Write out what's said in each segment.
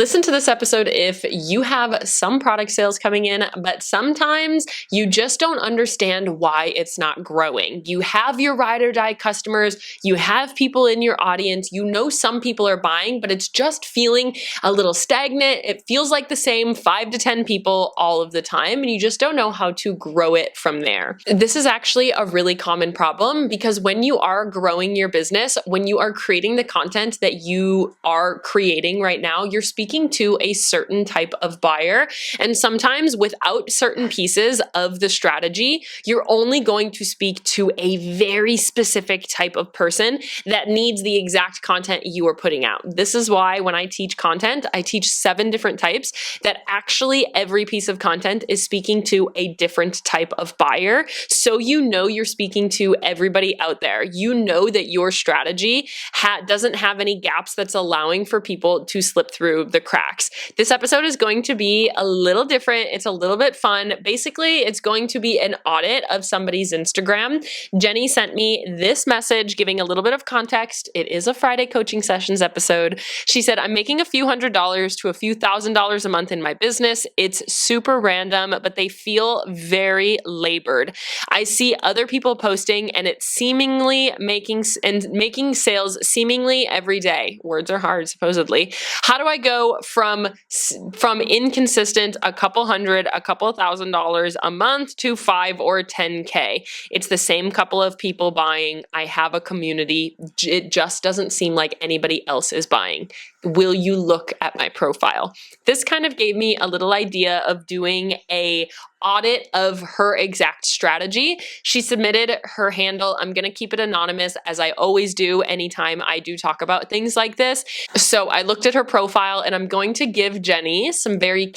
Listen to this episode if you have some product sales coming in, but sometimes you just don't understand why it's not growing. You have your ride or die customers, you have people in your audience, you know some people are buying, but it's just feeling a little stagnant. It feels like the same 5 to 10 people all of the time, and you just don't know how to grow it from there. This is actually a really common problem because when you are growing your business, when you are creating the content that you are creating right now, you're speaking to a certain type of buyer. And sometimes without certain pieces of the strategy, you're only going to speak to a very specific type of person that needs the exact content you are putting out. This is why when I teach content, I teach 7 different types that actually every piece of content is speaking to a different type of buyer. So you know you're speaking to everybody out there. You know that your strategy doesn't have any gaps that's allowing for people to slip through the cracks. This episode is going to be a little different. It's a little bit fun. Basically, it's going to be an audit of somebody's Instagram. Jenny sent me this message giving a little bit of context. It is a Friday coaching sessions episode. She said, I'm making a few $100s to a few $1,000s a month in my business. It's super random, but they feel very labored. I see other people posting and it's seemingly making sales seemingly every day. Words are hard, supposedly. How do I go from inconsistent, a couple hundred, a couple $1,000s a month to 5 or 10K? It's the same couple of people buying. I have a community. It just doesn't seem like anybody else is buying. Will you look at my profile? This kind of gave me a little idea of doing a audit of her exact strategy. She submitted her handle. I'm going to keep it anonymous as I always do anytime I do talk about things like this. So I looked at her profile and I'm going to give Jenny some very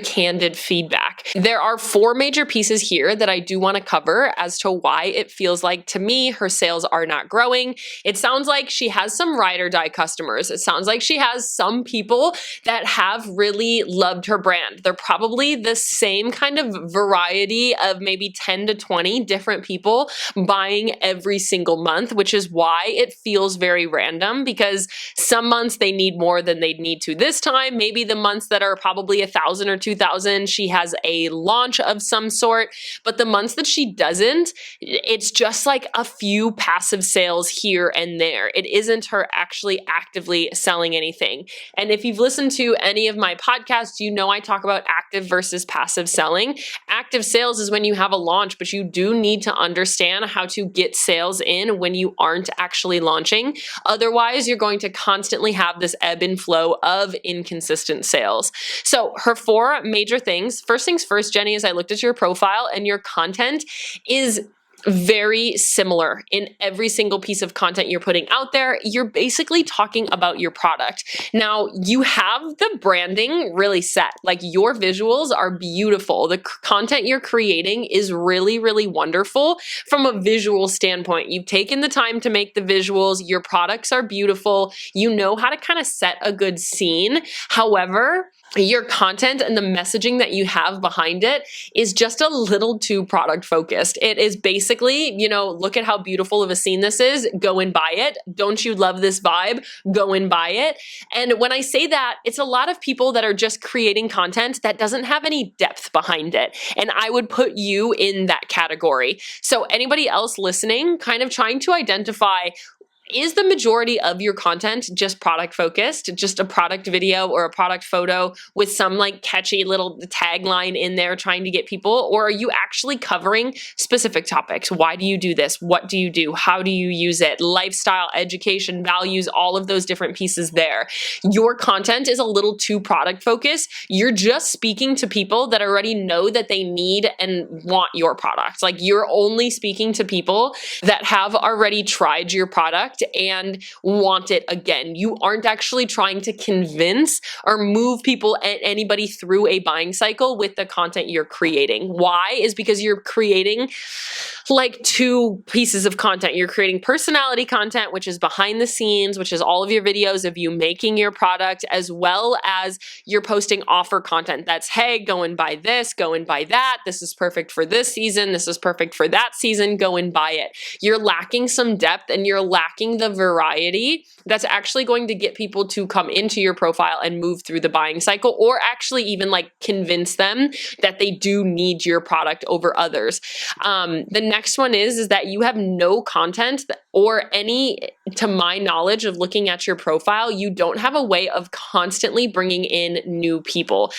candid feedback. There are 4 major pieces here that I do want to cover as to why it feels like to me her sales are not growing. It sounds like she has some ride or die customers. It sounds like she has some people that have really loved her brand. They're probably the same kind of variety of maybe 10 to 20 different people buying every single month, which is why it feels very random, because some months they need more than they'd need to this time. Maybe the months that are probably 1,000 or 2,000, she has a launch of some sort, but the months that she doesn't, it's just like a few passive sales here and there. It isn't her actually actively selling anything. And if you've listened to any of my podcasts, you know I talk about active versus passive selling. Active sales is when you have a launch, but you do need to understand how to get sales in when you aren't actually launching. Otherwise, you're going to constantly have this ebb and flow of inconsistent sales. So her 4 major things. First things first, Jenny, is I looked at your profile and your content is very similar in every single piece of content you're putting out there. You're basically talking about your product. Now, you have the branding really set. Like, your visuals are beautiful. The content you're creating is really, really wonderful from a visual standpoint. You've taken the time to make the visuals. Your products are beautiful. You know how to kind of set a good scene. However, your content and the messaging that you have behind it is just a little too product focused. It is basically, look at how beautiful of a scene this is. Go and buy it. Don't you love this vibe? Go and buy it. And when I say that, it's a lot of people that are just creating content that doesn't have any depth behind it. And I would put you in that category. So anybody else listening, kind of trying to identify, is the majority of your content just product focused, just a product video or a product photo with some like catchy little tagline in there trying to get people? Or are you actually covering specific topics? Why do you do this? What do you do? How do you use it? Lifestyle, education, values, all of those different pieces there. Your content is a little too product focused. You're just speaking to people that already know that they need and want your product. Like, you're only speaking to people that have already tried your product and want it again. You aren't actually trying to convince or move people and anybody through a buying cycle with the content you're creating. Why? Is because you're creating like 2 pieces of content. You're creating personality content, which is behind the scenes, which is all of your videos of you making your product, as well as you're posting offer content. That's, hey, go and buy this, go and buy that. This is perfect for this season. This is perfect for that season. Go and buy it. You're lacking some depth and you're lacking lacking the variety that's actually going to get people to come into your profile and move through the buying cycle, or actually even like convince them that they do need your product over others. The next one is that you have no content or any, to my knowledge of looking at your profile, you don't have a way of constantly bringing in new people.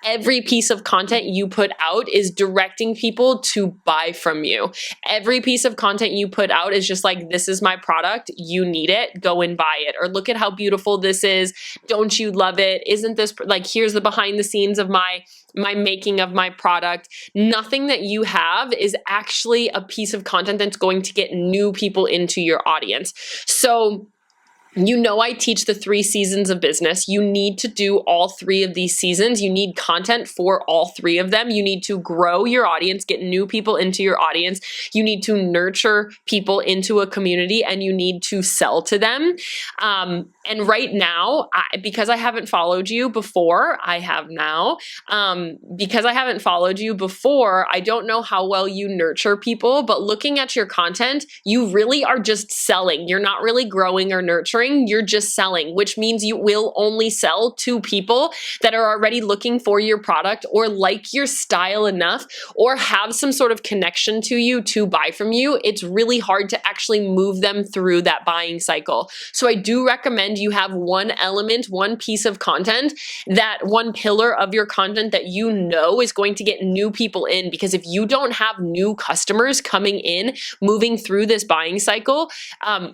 Every piece of content you put out is directing people to buy from you. Every piece of content you put out is just like, this is my product, you need it, go and buy it. Or look at how beautiful this is, don't you love it? Isn't this, like, here's the behind the scenes of my making of my product. Nothing that you have is actually a piece of content that's going to get new people into your audience. So you know, I teach the 3 seasons of business. You need to do all 3 of these seasons. You need content for all 3 of them. You need to grow your audience, get new people into your audience. You need to nurture people into a community, and you need to sell to them. And right now, because I haven't followed you before, I have now. Because I haven't followed you before, I don't know how well you nurture people, but looking at your content, you really are just selling. You're not really growing or nurturing. You're just selling, which means you will only sell to people that are already looking for your product or like your style enough or have some sort of connection to you to buy from you. It's really hard to actually move them through that buying cycle. So I do recommend you have one element, one piece of content, that one pillar of your content that you know is going to get new people in, because if you don't have new customers coming in, moving through this buying cycle,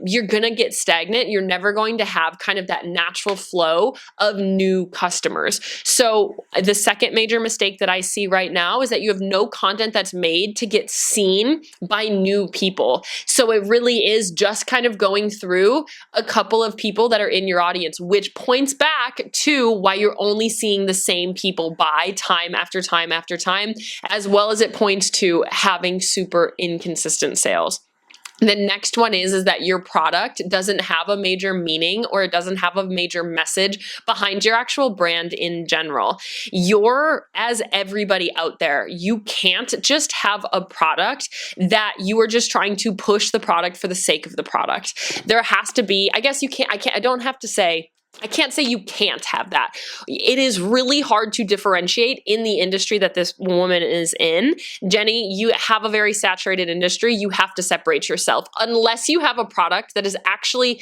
you're gonna get stagnant. You're never going to have kind of that natural flow of new customers. So the second major mistake that I see right now is that you have no content that's made to get seen by new people. So it really is just kind of going through a couple of people that are in your audience, which points back to why you're only seeing the same people buy time after time after time, as well as it points to having super inconsistent sales. The next one is that your product doesn't have a major meaning, or it doesn't have a major message behind your actual brand in general. As everybody out there, you can't just have a product that you are just trying to push the product for the sake of the product. There has to be, I can't say you can't have that. It is really hard to differentiate in the industry that this woman is in. Jenny, you have a very saturated industry. You have to separate yourself. Unless you have a product that is actually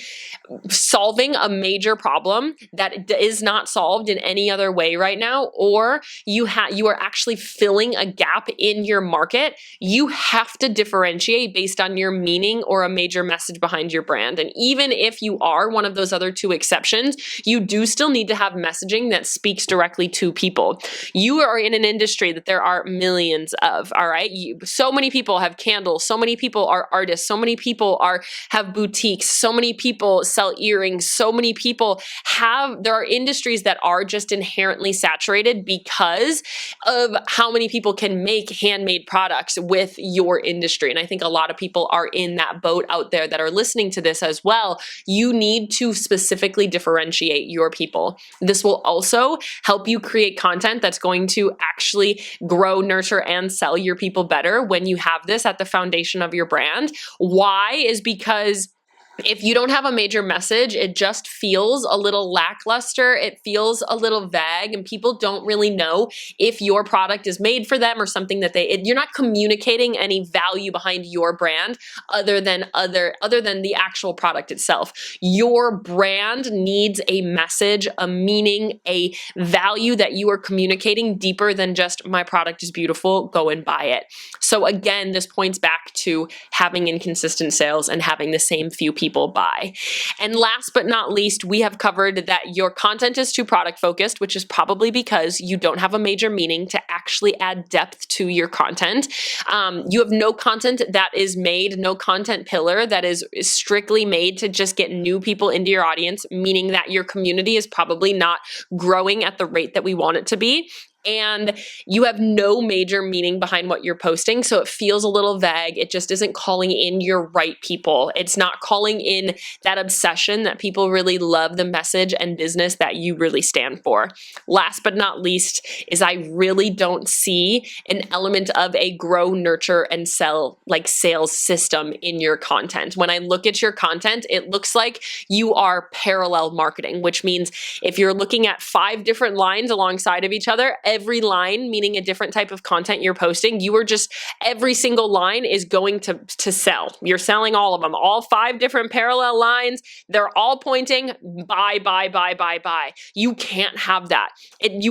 solving a major problem that is not solved in any other way right now, or you are actually filling a gap in your market, you have to differentiate based on your meaning or a major message behind your brand. And even if you are one of those other 2 exceptions, you do still need to have messaging that speaks directly to people. You are in an industry that there are millions of, all right? So many people have candles, so many people are artists, so many people have boutiques, so many people sell earrings, so many people there are industries that are just inherently saturated because of how many people can make handmade products with your industry. And I think a lot of people are in that boat out there that are listening to this as well. You need to specifically differentiate your people. This will also help you create content that's going to actually grow, nurture, and sell your people better when you have this at the foundation of your brand. Why? Is because if you don't have a major message, it just feels a little lackluster. It feels a little vague, and people don't really know if your product is made for them or something that you're not communicating any value behind your brand other than the actual product itself. Your brand needs a message, a meaning, a value that you are communicating deeper than just my product is beautiful, go and buy it. So again, this points back to having inconsistent sales and having the same few people buy. And last but not least, we have covered that your content is too product focused, which is probably because you don't have a major meaning to actually add depth to your content. You have no content that is made, no content pillar that is strictly made to just get new people into your audience, meaning that your community is probably not growing at the rate that we want it to be. and you have no major meaning behind what you're posting. So it feels a little vague. It just isn't calling in your right people. It's not calling in that obsession that people really love the message and business that you really stand for. Last but not least is I really don't see an element of a grow, nurture, and sell like sales system in your content. When I look at your content, it looks like you are parallel marketing, which means if you're looking at 5 different lines alongside of each other, every line meaning a different type of content you're posting, you are just, every single line is going to sell. You're selling all of them, all 5 different parallel lines. They're all pointing buy, buy, buy, buy, buy. You can't have that.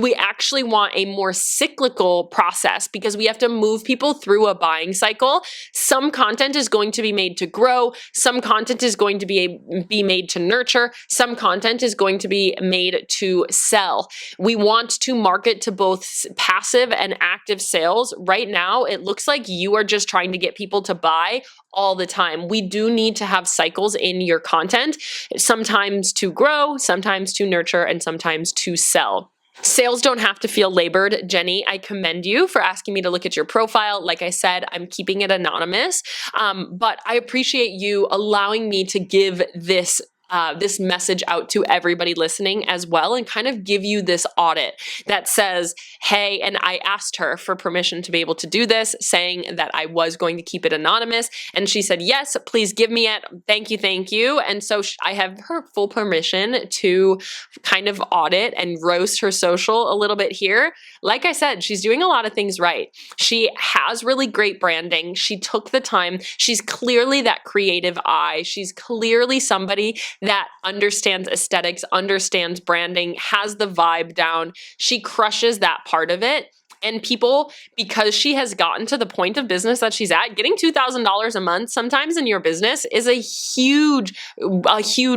We actually want a more cyclical process because we have to move people through a buying cycle. Some content is going to be made to grow. Some content is going to be made to nurture. Some content is going to be made to sell. We want to market to both passive and active sales. Right now, it looks like you are just trying to get people to buy all the time. We do need to have cycles in your content, sometimes to grow, sometimes to nurture, and sometimes to sell. Sales don't have to feel labored. Jenny, I commend you for asking me to look at your profile. Like I said, I'm keeping it anonymous, but I appreciate you allowing me to give this message out to everybody listening as well, and kind of give you this audit that says, hey, and I asked her for permission to be able to do this, saying that I was going to keep it anonymous. And she said, yes, please give me it. Thank you, thank you. And so I have her full permission to kind of audit and roast her social a little bit here. Like I said, she's doing a lot of things right. She has really great branding. She took the time. She's clearly that creative eye. She's clearly somebody that understands aesthetics, understands branding, has the vibe down. She crushes that part of it. And people, because she has gotten to the point of business that she's at, getting $2,000 a month sometimes in your business is a huge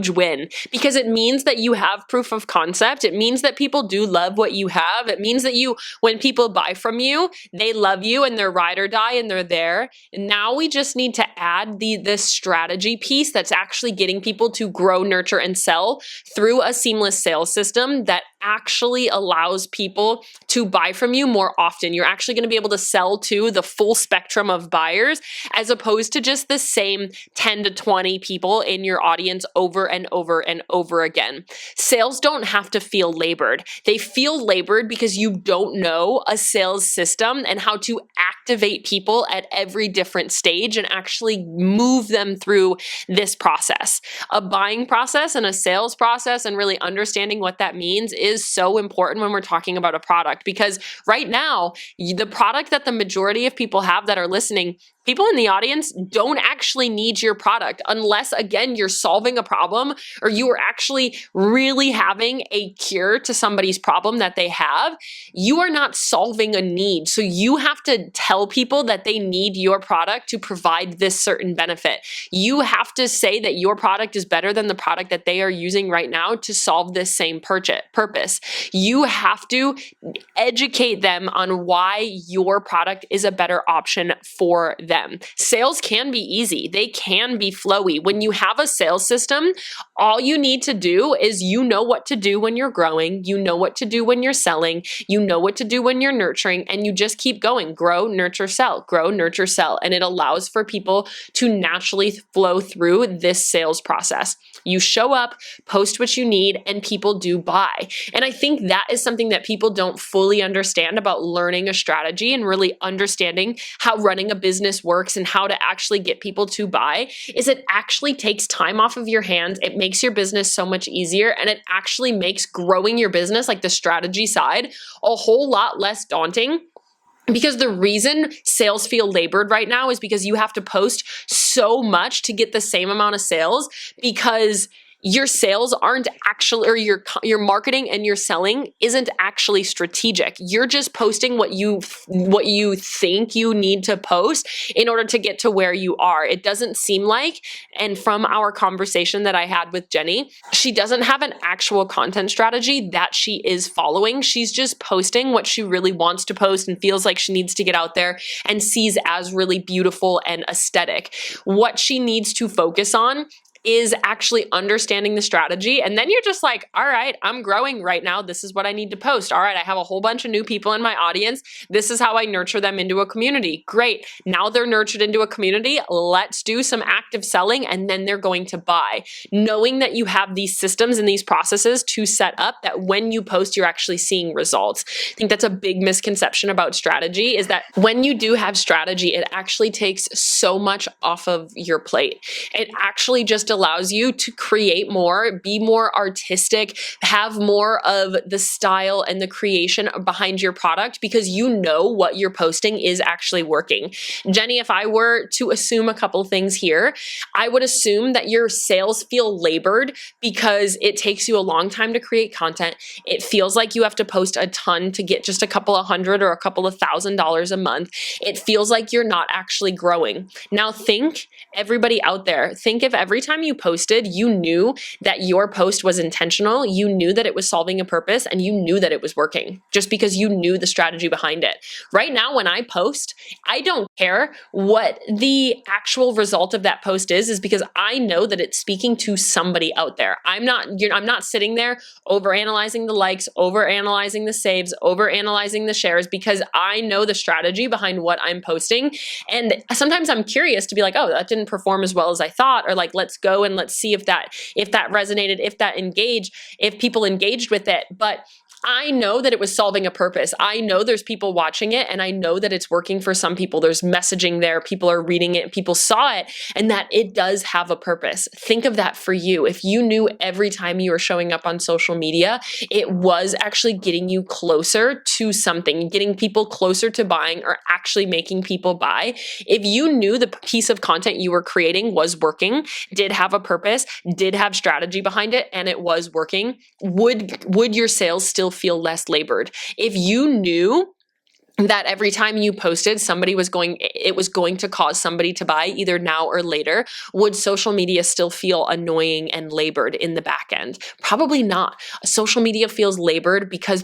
win, because it means that you have proof of concept. It means that people do love what you have. It means that when people buy from you, they love you and they're ride or die and they're there. And now we just need to add this strategy piece that's actually getting people to grow, nurture, and sell through a seamless sales system that actually allows people to buy from you more often. You're actually going to be able to sell to the full spectrum of buyers, as opposed to just the same 10 to 20 people in your audience over and over and over again. Sales don't have to feel labored. They feel labored because you don't know a sales system and how to activate people at every different stage and actually move them through this process. A buying process and a sales process, and really understanding what that means, is so important when we're talking about a product, because right now, the product that the majority of people have that are listening, people in the audience don't actually need your product unless, again, you're solving a problem or you are actually really having a cure to somebody's problem that they have. You are not solving a need. So you have to tell people that they need your product to provide this certain benefit. You have to say that your product is better than the product that they are using right now to solve this same purpose. You have to educate them on why your product is a better option for them. Sales can be easy. They can be flowy. When you have a sales system, all you need to do is what to do when you're growing, what to do when you're selling, what to do when you're nurturing, and you just keep going. Grow, nurture, sell. Grow, nurture, sell. And it allows for people to naturally flow through this sales process. You show up, post what you need, and people do buy. And I think that is something that people don't fully understand about learning a strategy and really understanding how running a business works and how to actually get people to buy, is it actually takes time off of your hands. It makes your business so much easier, and it actually makes growing your business, like the strategy side, a whole lot less daunting. Because the reason sales feel labored right now is because you have to post so much to get the same amount of sales, because your sales aren't actually, or your marketing and your selling isn't actually strategic. You're just posting what you think you need to post in order to get to where you are. It doesn't seem like, and from our conversation that I had with Jenny, she doesn't have an actual content strategy that she is following. She's just posting what she really wants to post and feels like she needs to get out there and sees as really beautiful and aesthetic. What she needs to focus on is actually understanding the strategy. And then you're just like, all right, I'm growing right now. This is what I need to post. All right, I have a whole bunch of new people in my audience. This is how I nurture them into a community. Great. Now they're nurtured into a community. Let's do some active selling, and then they're going to buy. Knowing that you have these systems and these processes to set up that when you post, you're actually seeing results. I think that's a big misconception about strategy, is that when you do have strategy, it actually takes so much off of your plate. It actually just allows you to create more, be more artistic, have more of the style and the creation behind your product, because you know what you're posting is actually working. Jenny, if I were to assume a couple things here, I would assume that your sales feel labored because it takes you a long time to create content. It feels like you have to post a ton to get just a couple of hundred or a couple of $1,000s a month. It feels like you're not actually growing. Now think, everybody out there, think if every time you posted, you knew that your post was intentional, you knew that it was solving a purpose, and you knew that it was working just because you knew the strategy behind it. Right now, when I post, I don't care what the actual result of that post is because I know that it's speaking to somebody out there. I'm not sitting there overanalyzing the likes, overanalyzing the saves, overanalyzing the shares, because I know the strategy behind what I'm posting. And sometimes I'm curious to be like, oh, that didn't perform as well as I thought, or like, let's go and let's see if that resonated, if people engaged with it. But I know that it was solving a purpose. I know there's people watching it, and I know that it's working for some people. There's messaging there, people are reading it, people saw it, and that it does have a purpose. Think of that for you. If you knew every time you were showing up on social media, it was actually getting you closer to something, getting people closer to buying or actually making people buy. If you knew the piece of content you were creating was working, did have a purpose, did have strategy behind it, and it was working, would your sales still feel less labored? If you knew that every time you posted, it was going to cause somebody to buy either now or later, would social media still feel annoying and labored in the back end? Probably not. Social media feels labored because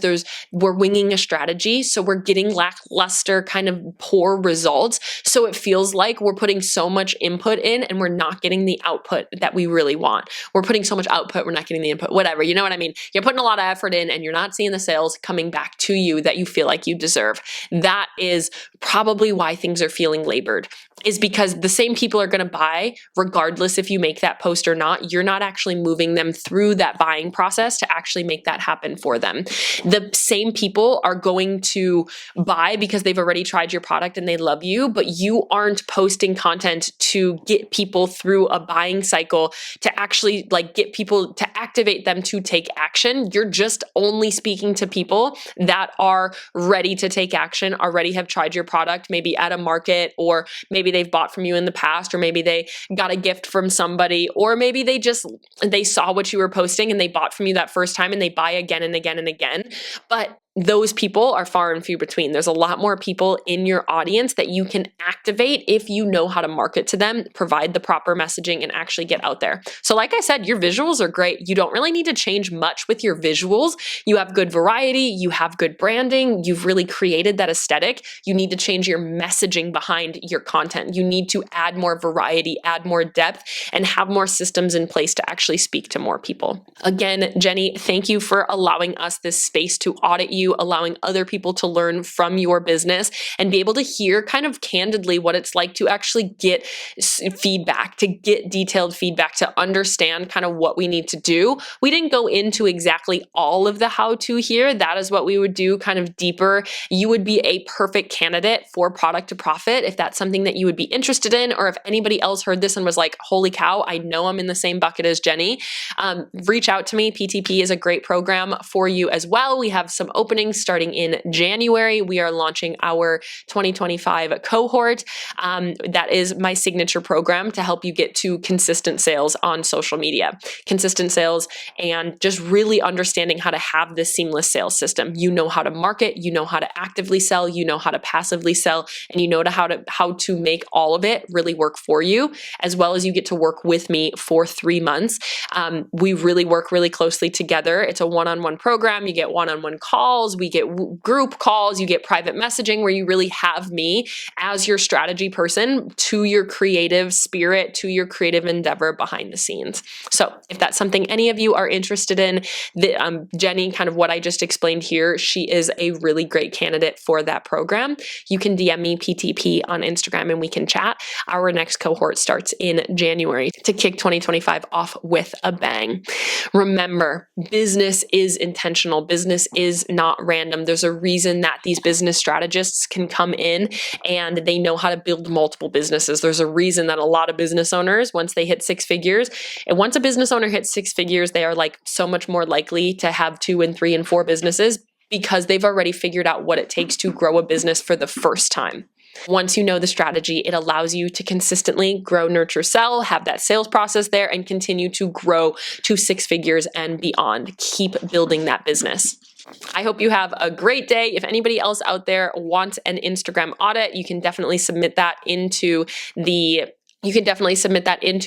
we're winging a strategy, so we're getting lackluster, kind of poor results. So it feels like we're putting so much input in and we're not getting the output that we really want. We're putting so much output, we're not getting the input, whatever. You know what I mean? You're putting a lot of effort in and you're not seeing the sales coming back to you that you feel like you deserve. That is probably why things are feeling labored, is because the same people are going to buy regardless if you make that post or not. You're not actually moving them through that buying process to actually make that happen for them. The same people are going to buy because they've already tried your product and they love you, but you aren't posting content to get people through a buying cycle, to actually like get people to activate them to take action. You're just only speaking to people that are ready to take action, already have tried your product, maybe at a market, or maybe they've bought from you in the past, or maybe they got a gift from somebody, or maybe they saw what you were posting and they bought from you that first time and they buy again and again and again. But those people are far and few between. There's a lot more people in your audience that you can activate if you know how to market to them, provide the proper messaging, and actually get out there. So like I said, your visuals are great. You don't really need to change much with your visuals. You have good variety, you have good branding, you've really created that aesthetic. You need to change your messaging behind your content. You need to add more variety, add more depth, and have more systems in place to actually speak to more people. Again, Jenny, thank you for allowing us this space to audit you, allowing other people to learn from your business and be able to hear kind of candidly what it's like to actually get feedback, to get detailed feedback, to understand kind of what we need to do. We didn't go into exactly all of the how-to here. That is what we would do kind of deeper. You would be a perfect candidate for Product to Profit if that's something that you would be interested in, or if anybody else heard this and was like, holy cow, I know I'm in the same bucket as Jenny. Reach out to me. PTP is a great program for you as well. We have some openings starting in January. We are launching our 2025 cohort. That is my signature program to help you get to consistent sales on social media. Consistent sales and just really understanding how to have this seamless sales system. You know how to market, you know how to actively sell, you know how to passively sell, and you know how to make all of it really work for you, as well as you get to work with me for 3 months. We really work really closely together. It's a one-on-one program. You get one-on-one calls. calls, we get group calls, you get private messaging where you really have me as your strategy person to your creative spirit, to your creative endeavor behind the scenes. So if that's something any of you are interested in, Jenny, kind of what I just explained here, she is a really great candidate for that program. You can DM me PTP on Instagram and we can chat. Our next cohort starts in January to kick 2025 off with a bang. Remember, business is intentional. Business is not random. There's a reason that these business strategists can come in and they know how to build multiple businesses. There's a reason that a lot of business owners, once they hit 6 figures, and once a business owner hits 6 figures, they are like so much more likely to have 2 and 3 and 4 businesses because they've already figured out what it takes to grow a business for the first time. Once you know the strategy, it allows you to consistently grow, nurture, sell, have that sales process there, and continue to grow to 6 figures and beyond. Keep building that business. I hope you have a great day. If anybody else out there wants an Instagram audit, you can definitely submit that into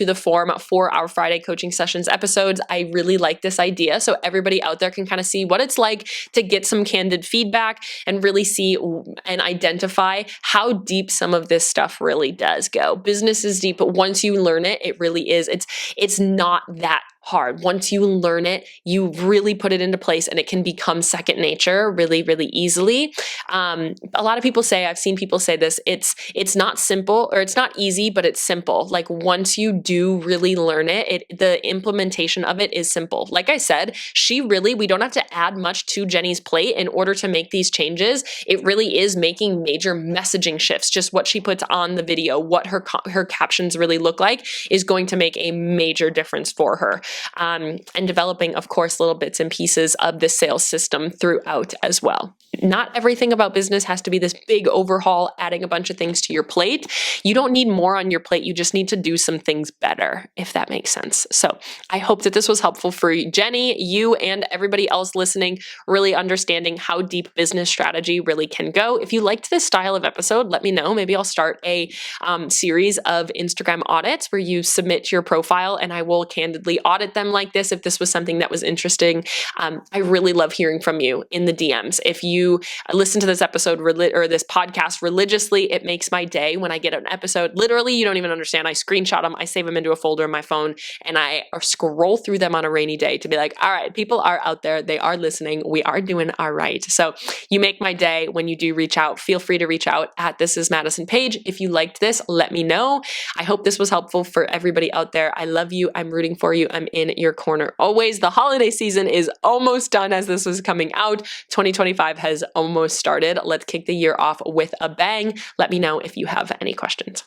the form for our Friday coaching sessions episodes. I really like this idea. So everybody out there can kind of see what it's like to get some candid feedback and really see and identify how deep some of this stuff really does go. Business is deep, but once you learn it, it really is. It's not that hard. Once you learn it, you really put it into place and it can become second nature really, really easily. A lot of people say, I've seen people say this, it's not simple or it's not easy, but it's simple. Like once you do really learn it, the implementation of it is simple. Like I said, we don't have to add much to Jenny's plate in order to make these changes. It really is making major messaging shifts. Just what she puts on the video, what her captions really look like is going to make a major difference for her. And developing, of course, little bits and pieces of the sales system throughout as well. Not everything about business has to be this big overhaul, adding a bunch of things to your plate. You don't need more on your plate. You just need to do some things better, if that makes sense. So I hope that this was helpful for Jenny, you, and everybody else listening, really understanding how deep business strategy really can go. If you liked this style of episode, let me know. Maybe I'll start a series of Instagram audits where you submit your profile and I will candidly audit them like this if this was something that was interesting. I really love hearing from you in the DMs. If you listen to this episode or this podcast religiously, it makes my day when I get an episode. Literally, you don't even understand. I screenshot them, I save them into a folder in my phone, and I scroll through them on a rainy day to be like, all right, people are out there. They are listening. We are doing all right. So you make my day when you do reach out. Feel free to reach out at This Is Madison page. If you liked this, let me know. I hope this was helpful for everybody out there. I love you. I'm rooting for you. I'm in your corner always. The holiday season is almost done as this is coming out. 2025 has almost started. Let's kick the year off with a bang. Let me know if you have any questions.